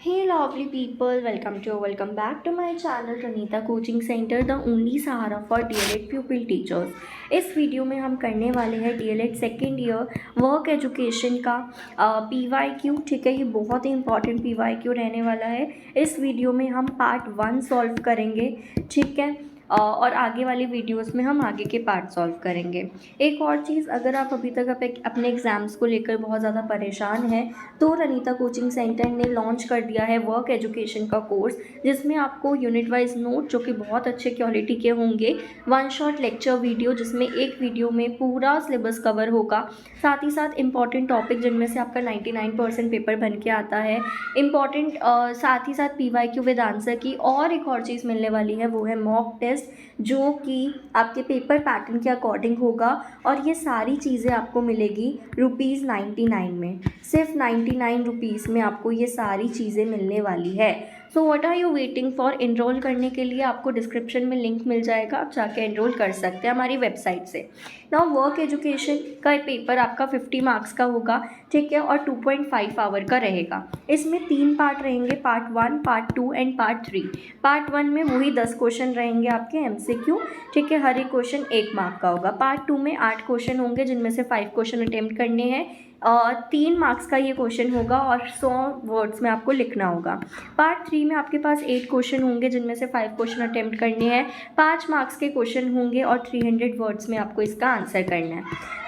Hey lovely people, welcome back to my channel Ranita Coaching Center, the only Sahara for DLED pupil teachers। इस video में हम करने वाले हैं DLED second year work education का PYQ। ठीक है, ये बहुत ही इंपॉर्टेंट PYQ रहने वाला है। इस वीडियो में हम पार्ट 1 सॉल्व करेंगे। ठीक है, और आगे वाली वीडियोस में हम आगे के पार्ट सॉल्व करेंगे। एक और चीज़, अगर आप अभी तक अपने एग्ज़ाम्स को लेकर बहुत ज़्यादा परेशान हैं तो रनीता कोचिंग सेंटर ने लॉन्च कर दिया है वर्क एजुकेशन का कोर्स, जिसमें आपको यूनिट वाइज नोट जो कि बहुत अच्छे क्वालिटी के होंगे, वन शॉट लेक्चर वीडियो जिसमें एक वीडियो में पूरा सिलेबस कवर होगा, साथ ही साथ इंपॉर्टेंट टॉपिक जिनमें से आपका 99% पेपर बन के आता है, इंपॉर्टेंट साथ ही साथ PYQ विद आंसर की। और एक और चीज़ मिलने वाली है, वो है मॉक टेस्ट जो कि आपके पेपर पैटर्न के अकॉर्डिंग होगा। और ये सारी चीज़ें आपको मिलेगी ₹99 में, सिर्फ 99 रुपीज़ में आपको ये सारी चीज़ें मिलने वाली है। So what are you waiting for? Enrol करने के लिए आपको डिस्क्रिप्शन में लिंक मिल जाएगा, आप जाके एनरोल कर सकते हैं हमारी वेबसाइट से। नाउ वर्क एजुकेशन का पेपर आपका 50 मार्क्स का होगा, ठीक है, और 2.5 आवर का रहेगा। इसमें 3 पार्ट रहेंगे, part 1, part 2 and part 3। Part 1 में वही 10 क्वेश्चन रहेंगे आपके MCQ, ठीक है, हर एक क्वेश्चन 1 मार्क का होगा। पार्ट 2 में 8 क्वेश्चन होंगे जिनमें से 5 क्वेश्चन अटेम्प्ट करने हैं, 3 मार्क्स का ये क्वेश्चन होगा और 100 वर्ड्स में आपको लिखना होगा। पार्ट 3 में आपके पास 8 क्वेश्चन होंगे जिनमें से 5 क्वेश्चन अटेम्प्ट करने हैं, 5 मार्क्स के क्वेश्चन होंगे और 300 वर्ड्स में आपको इसका आंसर करना है।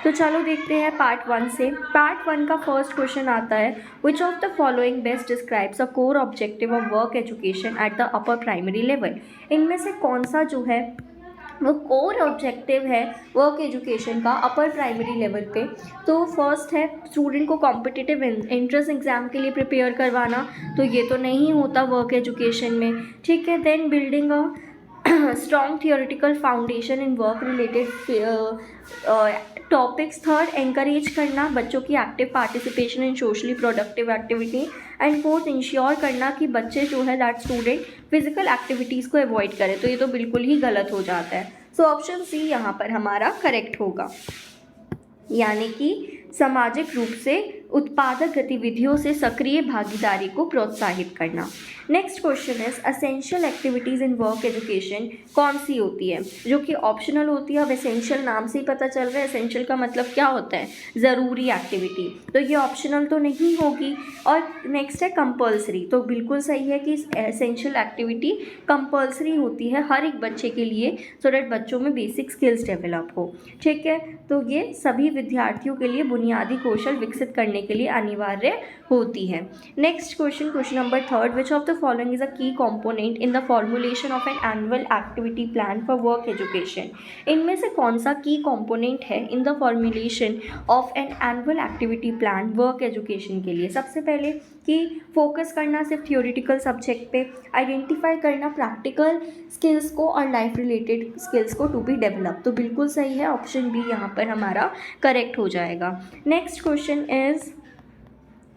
तो चलो देखते हैं पार्ट 1 से। पार्ट 1 का फर्स्ट क्वेश्चन आता है, विच of the following best describes a core objective of work education at the upper primary level. इनमें से कौन सा जो है वो कोर ऑब्जेक्टिव है वर्क एजुकेशन का अपर प्राइमरी लेवल पे? तो फर्स्ट है स्टूडेंट को कॉम्पिटिटिव एंट्रेंस एग्ज़ाम के लिए प्रिपेयर करवाना, तो ये तो नहीं होता वर्क एजुकेशन में, ठीक है। Then building a strong theoretical foundation in work related topics. Third, encourage करना बच्चों की active participation in socially productive activity. And fourth, ensure करना कि बच्चे जो है दैट स्टूडेंट फिजिकल एक्टिविटीज़ को अवॉइड करें। तो ये तो बिल्कुल ही गलत हो जाता है। सो ऑप्शन सी यहाँ पर हमारा करेक्ट होगा, यानी कि सामाजिक रूप से उत्पादक गतिविधियों से सक्रिय भागीदारी को प्रोत्साहित करना। Next question is essential activities in work education कौन सी होती है? जो कि ऑप्शनल होती है। अब एसेंशियल नाम से ही पता चल रहा है एसेंशियल का मतलब क्या होता है, ज़रूरी एक्टिविटी, तो ये ऑप्शनल तो नहीं होगी। और नेक्स्ट है कंपल्सरी, तो बिल्कुल सही है कि एसेंशियल एक्टिविटी कंपल्सरी होती है हर एक बच्चे के लिए, सो डैट बच्चों में बेसिक स्किल्स डेवलप हो, ठीक है। तो ये सभी विद्यार्थियों के लिए बुनियादी कौशल विकसित करने के लिए अनिवार्य होती है। Next question, question number 3, which of the following is a key component in the formulation of an annual activity plan for work education. इनमें से कौन सा की कंपोनेंट है in the formulation of an annual activity plan work education के लिए? सबसे पहले कि फोकस करना सिर्फ थियोरिटिकल सब्जेक्ट पे, आइडेंटिफाई करना प्रैक्टिकल स्किल्स को और लाइफ रिलेटेड स्किल्स को टू बी डेवलप। तो बिल्कुल सही है, ऑप्शन बी यहाँ पर हमारा करेक्ट हो जाएगा। नेक्स्ट क्वेश्चन इज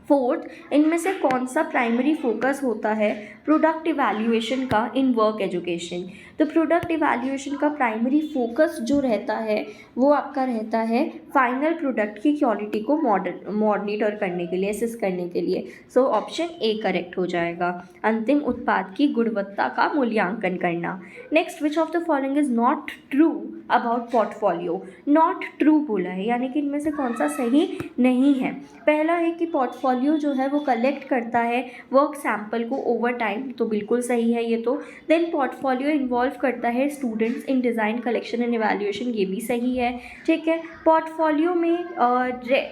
फोर्थ, इनमें से कौन सा प्राइमरी फोकस होता है प्रोडक्ट इवैल्यूएशन का इन वर्क एजुकेशन? तो प्रोडक्ट इवैल्यूएशन का प्राइमरी फोकस जो रहता है वो आपका रहता है फाइनल प्रोडक्ट की क्वालिटी को मॉनिटर करने के लिए, असेस करने के लिए। सो ऑप्शन ए करेक्ट हो जाएगा, अंतिम उत्पाद की गुणवत्ता का मूल्यांकन करना। Next, which of the following is not true about portfolio? Not true बोला है, यानी कि इनमें से कौन सा सही नहीं है? पहला है कि पोर्टफोलियो जो है वो कलेक्ट करता है वर्क सैंपल को ओवर टाइम, तो बिल्कुल सही है ये तो। देन पोर्टफोलियो इन्वॉल्व करता है students in design collection and evaluation, ये भी सही है, ठीक है। पोर्टफोलियो में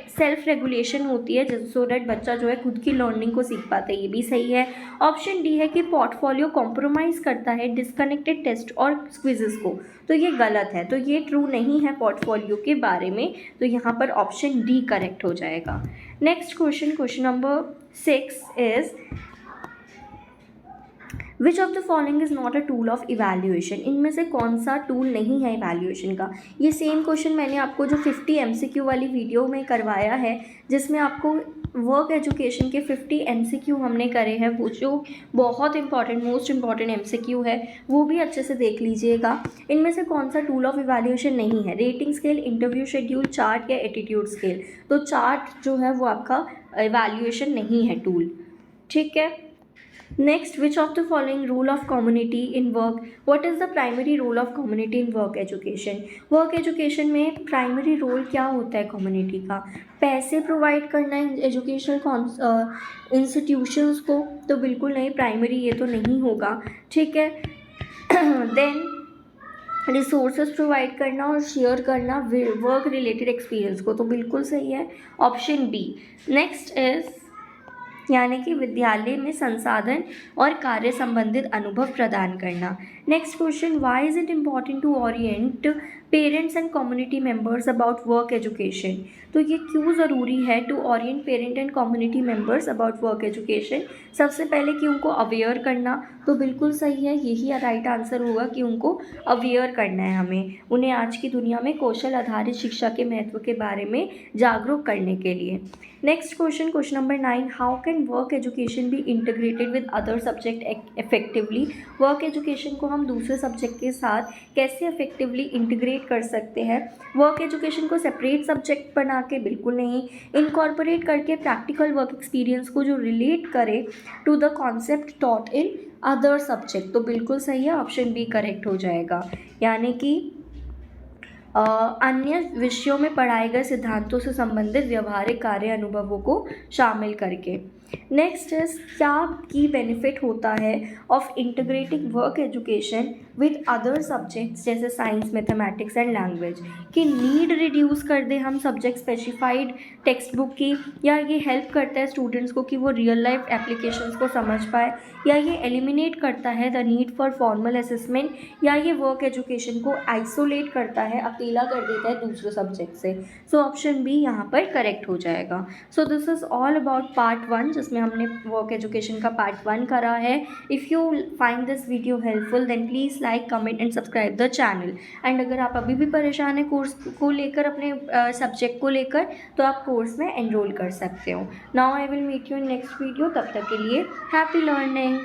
सेल्फ रेगुलेशन होती है सो डैट बच्चा जो है खुद की लर्निंग को सीख पाता है, ये भी सही है। ऑप्शन डी है कि पोर्टफोलियो कॉम्प्रोमाइज़ करता है डिस्कनेक्टेड टेस्ट और क्विजेस को, तो ये गलत है, तो ये ट्रू नहीं है पोर्टफोलियो के बारे में, तो यहाँ पर ऑप्शन डी करेक्ट हो जाएगा। Next question, question number 6 is which of the following is not a tool of evaluation? इनमें से कौन सा टूल नहीं है इवैल्यूएशन का? ये सेम क्वेश्चन मैंने आपको जो 50 MCQ वाली वीडियो में करवाया है, जिसमें आपको वर्क एजुकेशन के 50 MCQ हमने करे हैं, वो जो बहुत इंपॉर्टेंट मोस्ट इंपॉर्टेंट MCQ है, वो भी अच्छे से देख लीजिएगा। इनमें से कौन सा टूल ऑफ इवैल्यूएशन नहीं है? Rating scale, interview schedule, chart या एटीट्यूड स्केल? तो चार्ट जो है वो आपका इवैल्यूएशन नहीं है टूल, ठीक है। Next, which of the following rule of community in work, what is the primary role of community in work education. Work education में प्राइमरी रोल क्या होता है कम्युनिटी का? पैसे प्रोवाइड करना एजुकेशनल इंस्टीट्यूशंस को? तो बिल्कुल नहीं, प्राइमरी ये तो नहीं होगा, ठीक है। देन रिसोर्सेज प्रोवाइड करना और शेयर करना वर्क रिलेटेड एक्सपीरियंस को, तो बिल्कुल सही है ऑप्शन बी। नेक्स्ट इज, यानी कि विद्यालय में संसाधन और कार्य संबंधित अनुभव प्रदान करना। Next question, why is it important to orient parents and community members about work education. तो ये क्यों ज़रूरी है to orient parent and community members about work education? सबसे पहले कि उनको अवेयर करना, तो बिल्कुल सही है, यही राइट आंसर होगा कि उनको अवेयर करना है हमें, उन्हें आज की दुनिया में कौशल आधारित शिक्षा के महत्व के बारे में जागरूक करने के लिए। Next question, question number 9, how can work education be integrated with other subject effectively. Work education को हम दूसरे सब्जेक्ट के साथ कैसे इफेक्टिवली इंटीग्रेट कर सकते हैं? वर्क एजुकेशन को सेपरेट सब्जेक्ट बना के, बिल्कुल नहीं, इनकॉर्पोरेट करके प्रैक्टिकल वर्क एक्सपीरियंस को जो रिलेट करे to the concept taught in other subject, तो बिल्कुल सही है, ऑप्शन बी करेक्ट हो जाएगा, यानी कि अन्य विषयों में पढ़ाए गए सिद्धांतों से संबंधित व्यवहारिक कार्य अनुभवों को शामिल करके। नेक्स्ट इज, क्या की बेनिफिट होता है of integrating work education with other subjects जैसे साइंस, मैथमेटिक्स एंड लैंग्वेज, कि नीड रिड्यूस कर दे हम सब्जेक्ट स्पेसिफाइड टेक्स्ट बुक की, या ये हेल्प करता है स्टूडेंट्स को कि वो रियल लाइफ एप्लीकेशंस को समझ पाए, या ये एलिमिनेट करता है the need for formal assessment, या ये वर्क एजुकेशन को आइसोलेट करता है, अकेला कर देता है दूसरे सब्जेक्ट से। सो ऑप्शन बी यहाँ पर करेक्ट हो जाएगा। So this is all about part 1, जिसमें हमने वर्क एजुकेशन का पार्ट 1 करा है। If you find this video helpful then please like, comment and subscribe the channel. And अगर आप अभी भी परेशान हैं कोर्स को लेकर, अपने सब्जेक्ट को लेकर, तो आप कोर्स में एनरोल कर सकते हो। Now I will meet you in next video, तब तक के लिए हैप्पी लर्निंग।